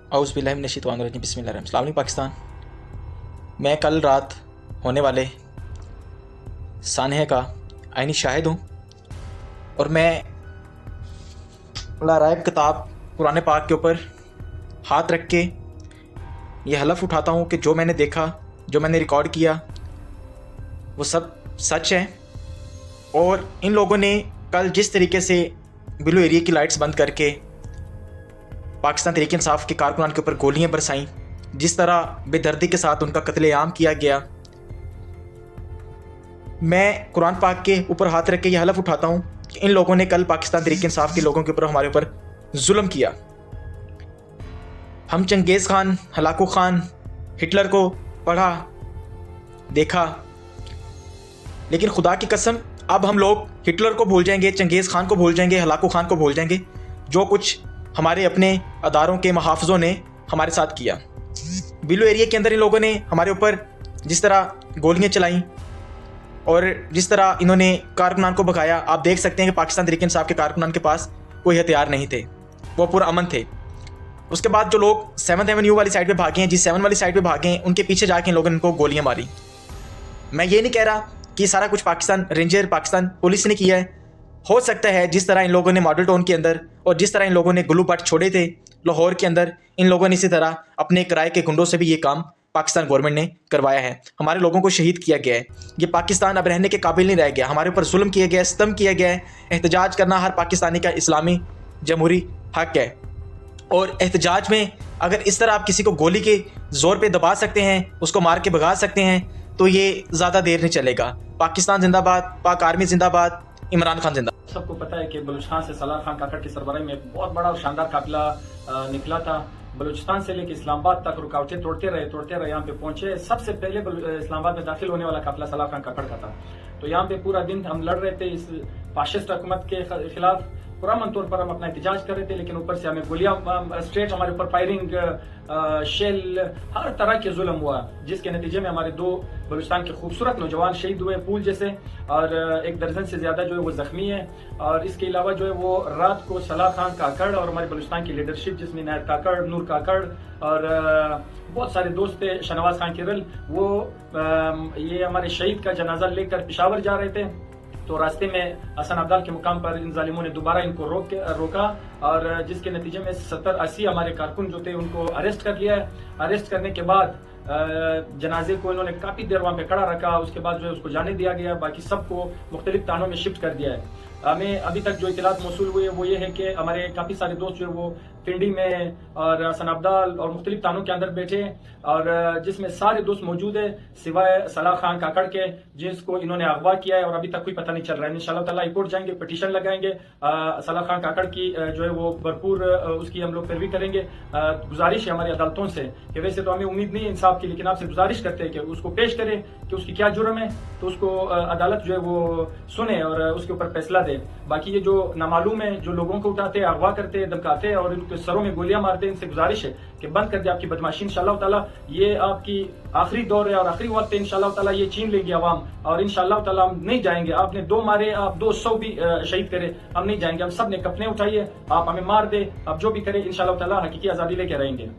औज़ुबिल्लाहिमिनश्शैतानिर्रजीम बिस्मिल्लाहिर्रहमानिर्रहीम। अस्सलाम वालेकुम पाकिस्तान। मैं कल रात होने वाले सानहे का आईनी शाहिद हूँ और मैं लाराइब किताब कुरान पाक के ऊपर हाथ रख के ये हलफ उठाता हूँ कि जो मैंने देखा, जो मैंने रिकॉर्ड किया, वो सब सच है। और इन लोगों ने कल जिस तरीके से ब्लू एरिया की लाइट्स बंद करके पाकिस्तान तहरीक इंसाफ के कारकुनान के ऊपर गोलियां बरसाईं, जिस तरह बेदर्दी के साथ उनका कत्लेआम किया गया, मैं कुरान पाक के ऊपर हाथ रख के यह हलफ उठाता हूँ कि इन लोगों ने कल पाकिस्तान तहरीक इंसाफ के लोगों के ऊपर, हमारे ऊपर जुल्म किया। हम चंगेज़ खान, हलाकू खान, हिटलर को पढ़ा, देखा, लेकिन खुदा की कसम अब हम लोग हिटलर को भूल जाएंगे, चंगेज़ खान को भूल जाएंगे, हलाकू खान को भूल जाएंगे, जो कुछ हमारे अपने अदारों के मुहाफ़िज़ों ने हमारे साथ किया। ब्लू एरिया के अंदर इन लोगों ने हमारे ऊपर जिस तरह गोलियां चलाईं और जिस तरह इन्होंने कारकुनान को भगाया, आप देख सकते हैं कि पाकिस्तान तहरीक इंसाफ के कारकुनान के पास कोई हथियार नहीं थे, वो पूरा अमन थे। उसके बाद जो लोग 7th एवेन्यू वाली साइड पे भागे हैं, जिस 7 वाली साइड पे भागे हैं, उनके पीछे जाके इन लोगों ने इनको गोलियां मारी। मैं ये नहीं कह रहा कि सारा कुछ पाकिस्तान रेंजर, पाकिस्तान पुलिस ने किया है। हो सकता है जिस तरह इन लोगों ने मॉडल टाउन के अंदर और जिस तरह इन लोगों ने ग्लू बट छोड़े थे लाहौर के अंदर, इन लोगों ने इसी तरह अपने किराए के गुंडों से भी ये काम पाकिस्तान गवर्नमेंट ने करवाया है। हमारे लोगों को शहीद किया गया है। ये पाकिस्तान अब रहने के काबिल नहीं रह गया। हमारे ऊपर जुल्म किया गया है, सितम किया गया है। एहतजाज करना हर पाकिस्तानी का इस्लामी जमहूरी हक है। और एहतजाज में अगर इस तरह आप किसी को गोली के ज़ोर पे दबा सकते हैं, उसको मार के भगा सकते हैं, तो ये ज़्यादा देर नहीं चलेगा। पाकिस्तान जिंदाबाद, पाक आर्मी जिंदाबाद, इमरान खान जिंदाबाद। सबको पता है कि बलूचिस्तान से सलाह खान काकड़ की सरबराही में एक बहुत बड़ा और शानदार काफिला निकला था। बलूचिस्तान से लेकर इस्लामाबाद तक रुकावटें तोड़ते रहे, यहाँ पे पहुंचे। सबसे पहले इस्लामाबाद में दाखिल होने वाला काफिला सलाह खान काकड़ का था। तो यहाँ पे पूरा दिन हम लड़ रहे थे इस फाशिस्ट हुकूमत के खिलाफ। पुरअमन तौर पर हम अपना एहतजाज कर रहे थे, लेकिन ऊपर से हमें गोलियां स्ट्रेट हमारे ऊपर फायरिंग, शेल, हर तरह के जुल्म हुआ, जिसके नतीजे में हमारे 2 बलूचिस्तान के खूबसूरत नौजवान शहीद हुए फूल जैसे, और 1 दर्जन से ज्यादा जो है वो जख्मी है। और इसके अलावा जो है वो रात को सलाह खान काकड़ और हमारे बलूचिस्तान की लीडरशिप, जिसमें नायब काकड़, नूर काकड़ और बहुत सारे दोस्त थे, शहनवाज खान किरल, वो ये हमारे शहीद का जनाजा लेकर पेशावर जा रहे थे। तो रास्ते में हसन अब्दाल के मुकाम पर इन जालिमों ने दोबारा इनको रोका, और जिसके नतीजे में 70-80 हमारे कारकुन जो थे उनको अरेस्ट कर लिया है। अरेस्ट करने के बाद जनाजे को इन्होंने काफी देर वहां पे खड़ा रखा। उसके बाद जो है उसको जाने दिया गया, बाकी सबको मुख्तलिफ थानों में शिफ्ट कर दिया है। हमें अभी तक जो इतलात मौसूल हुई है वो ये है कि हमारे काफी सारे दोस्त जो है वो पिंडी में और हसन अब्दाल और मुख्तलिफ थानों के अंदर बैठे, और जिसमें सारे दोस्त मौजूद है सिवाय सलाह खान काकड़ के, जिसको इन्होंने अगवा किया है और अभी तक कोई पता नहीं चल रहा है। इंशाल्लाह ताला हाईकोर्ट जाएंगे, पिटीशन लगाएंगे, सलाह खान काकड़ की जो है वो भरपूर उसकी हम लोग पैरवी करेंगे। गुजारिश है हमारी अदालतों से कि वैसे तो हमें उम्मीद नहीं है इंसाफ की, लेकिन आपसे गुजारिश करते हैं कि उसको पेश करें कि उसकी क्या जुर्म है, तो उसको अदालत जो है वो सुने और उसके ऊपर फैसला दे। बाकी ये जो नामालूम है, जो लोगों को उठाते, अगवा करते, धमकाते और उनके सरों में गोलियां मारते, इनसे गुजारिश है कि बंद कर दे आपकी बदमाशी। इंशाल्लाह ताला ये आपकी आखिरी दौर है और आखिरी वक्त है। इंशाल्लाह ताला ये छीन लेंगे अवाम, और इंशाल्लाह ताला हम नहीं जाएंगे। आपने 2 मारे, आप 200 भी शहीद करे, हम नहीं जाएंगे। हम सब ने कफने उठाइए, आप हमें मार दे, आप जो भी करे, इंशाल्लाह ताला हकीकी आजादी लेके रहेंगे।